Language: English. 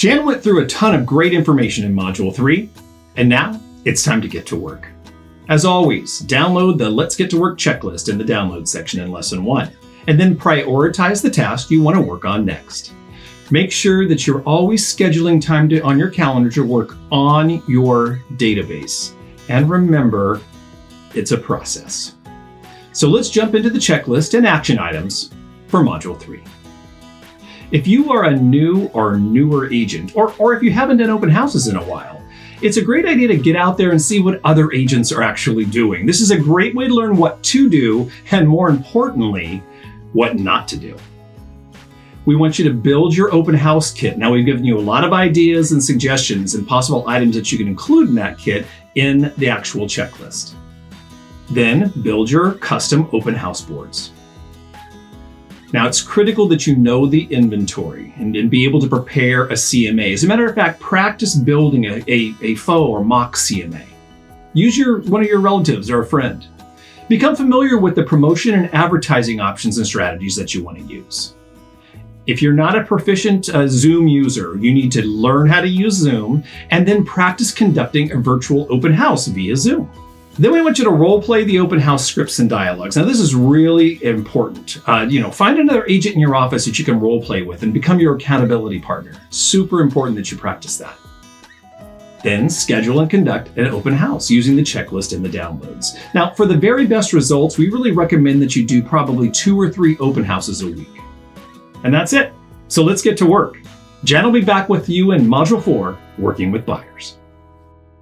Jan went through a ton of great information in Module 3, and now it's time to get to work. As always, download the Let's Get to Work checklist in the download section in Lesson 1, and then prioritize the task you want to work on next. Make sure that you're always scheduling time on your calendar to work on your database. And remember, it's a process. So let's jump into the checklist and action items for Module 3. If you are a new or newer agent, or if you haven't done open houses in a while, it's a great idea to get out there and see what other agents are actually doing. This is a great way to learn what to do, and more importantly, what not to do. We want you to build your open house kit. Now, we've given you a lot of ideas and suggestions and possible items that you can include in that kit in the actual checklist. Then build your custom open house boards. Now, it's critical that you know the inventory and be able to prepare a CMA. As a matter of fact, practice building a faux or mock CMA. Use one of your relatives or a friend. Become familiar with the promotion and advertising options and strategies that you want to use. If you're not a proficient Zoom user, you need to learn how to use Zoom and then practice conducting a virtual open house via Zoom. Then we want you to role play the open house scripts and dialogues. Now, this is really important. Find another agent in your office that you can role play with and become your accountability partner. Super important that you practice that. Then schedule and conduct an open house using the checklist in the downloads. Now, for the very best results, we really recommend that you do probably 2 or 3 open houses a week. And that's it. So let's get to work. Jan will be back with you in Module 4, Working with Buyers.